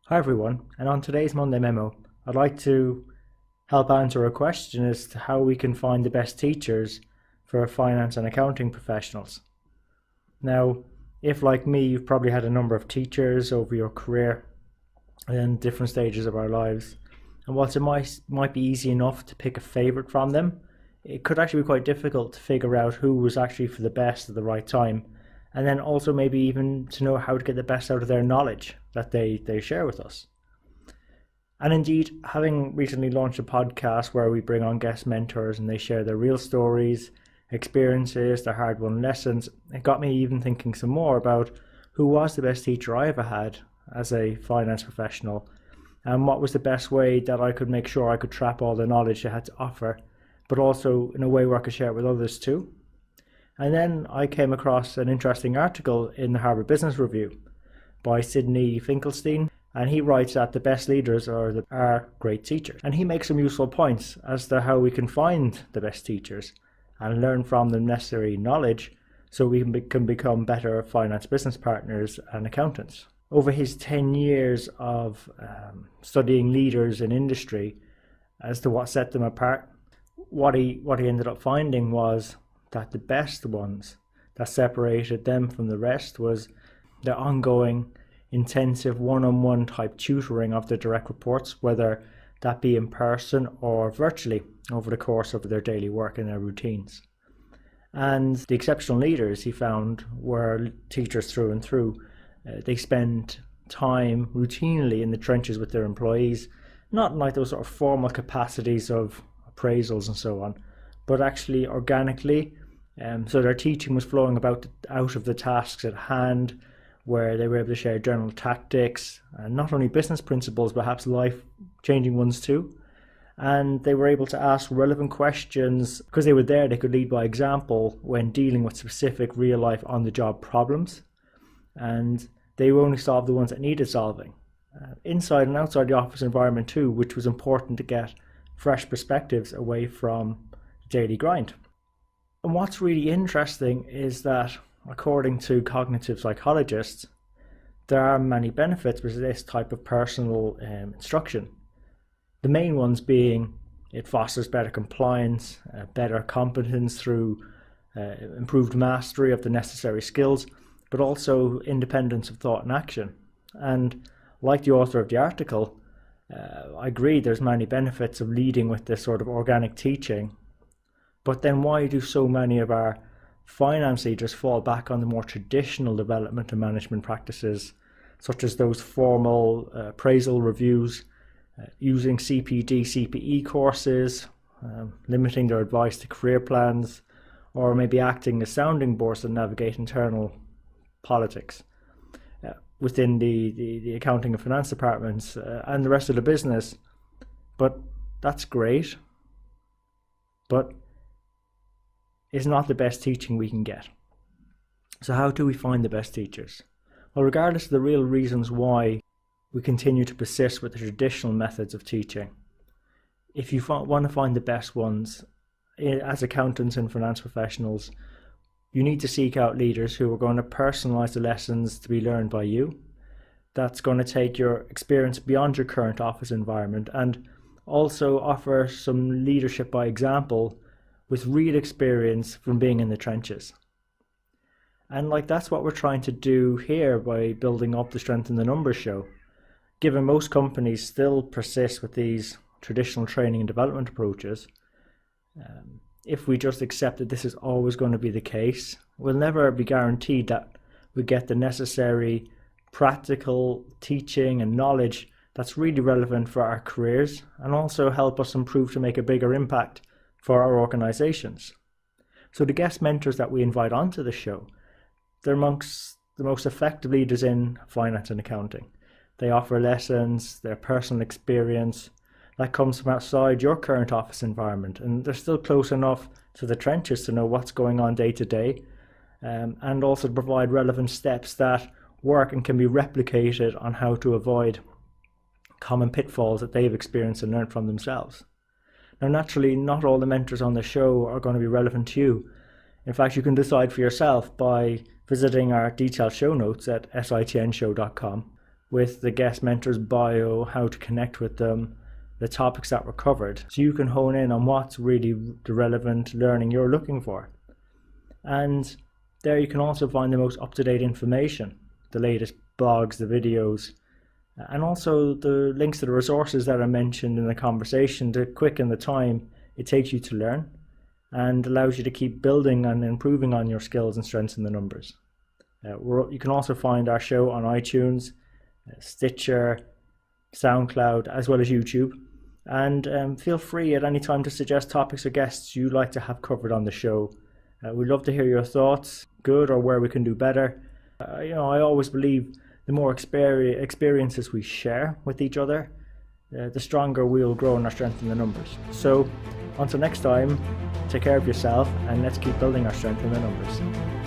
Hi everyone, and on today's Monday Memo, I'd like to help answer a question as to how we can find the best teachers for finance and accounting professionals. Now, if like me, you've probably had a number of teachers over your career in different stages of our lives, and whilst it might be easy enough to pick a favourite from them, it could actually be quite difficult to figure out who was actually for the best at the right time, and then also maybe even to know how to get the best out of their knowledge that they share with us. And indeed, having recently launched a podcast where we bring on guest mentors and they share their real stories, experiences, their hard-won lessons, it got me even thinking some more about who was the best teacher I ever had as a finance professional, and what was the best way that I could make sure I could trap all the knowledge they had to offer, but also in a way where I could share it with others too. And then I came across an interesting article in the Harvard Business Review by Sydney Finkelstein, and he writes that the best leaders are great teachers. And he makes some useful points as to how we can find the best teachers and learn from them necessary knowledge so we can become better finance business partners and accountants. Over his 10 years of studying leaders in industry as to what set them apart, what he ended up finding was that the best ones that separated them from the rest was their ongoing intensive one-on-one type tutoring of their direct reports, whether that be in person or virtually over the course of their daily work and their routines. And the exceptional leaders he found were teachers through and through. They spend time routinely in the trenches with their employees, not in like those sort of formal capacities of appraisals and so on, but actually organically. So their teaching was flowing out of the tasks at hand, where they were able to share general tactics, and not only business principles, but perhaps life-changing ones too. And they were able to ask relevant questions because they were there. They could lead by example when dealing with specific real-life on-the-job problems, and they would only solve the ones that needed solving, inside and outside the office environment too, which was important to get fresh perspectives away from the daily grind. And what's really interesting is that, according to cognitive psychologists, there are many benefits with this type of personal instruction. The main ones being it fosters better compliance, better competence through improved mastery of the necessary skills, but also independence of thought and action. And like the author of the article, I agree there's many benefits of leading with this sort of organic teaching. But then why do so many of our finance leaders fall back on the more traditional development and management practices, such as those formal appraisal reviews, using CPD, CPE courses, limiting their advice to career plans, or maybe acting as sounding boards that navigate internal politics within the accounting and finance departments and the rest of the business? But that's great, but is not the best teaching we can get. So how do we find the best teachers? Well, regardless of the real reasons why we continue to persist with the traditional methods of teaching, if you want to find the best ones as accountants and finance professionals, you need to seek out leaders who are going to personalize the lessons to be learned by you. That's going to take your experience beyond your current office environment and also offer some leadership by example with real experience from being in the trenches. And that's what we're trying to do here by building up the Strength in the Numbers show. Given most companies still persist with these traditional training and development approaches, if we just accept that this is always going to be the case, we'll never be guaranteed that we get the necessary practical teaching and knowledge that's really relevant for our careers and also help us improve to make a bigger impact for our organizations. So the guest mentors that we invite onto the show, they're amongst the most effective leaders in finance and accounting. They offer lessons, their personal experience that comes from outside your current office environment, and they're still close enough to the trenches to know what's going on day to day, and also to provide relevant steps that work and can be replicated on how to avoid common pitfalls that they've experienced and learned from themselves. Now, naturally, not all the mentors on the show are going to be relevant to you. In fact, you can decide for yourself by visiting our detailed show notes at sitnshow.com, with the guest mentor's bio, how to connect with them, the topics that were covered, so you can hone in on what's really the relevant learning you're looking for. And there you can also find the most up-to-date information, the latest blogs, the videos, and also the links to the resources that are mentioned in the conversation to quicken the time it takes you to learn and allows you to keep building and improving on your skills and strengths in the numbers. You can also find our show on iTunes, Stitcher, SoundCloud, as well as YouTube. And feel free at any time to suggest topics or guests you'd like to have covered on the show. We'd love to hear your thoughts, good or where we can do better. I always believe the more experiences we share with each other, the stronger we'll grow in our strength in the numbers. So until next time, take care of yourself and let's keep building our strength in the numbers.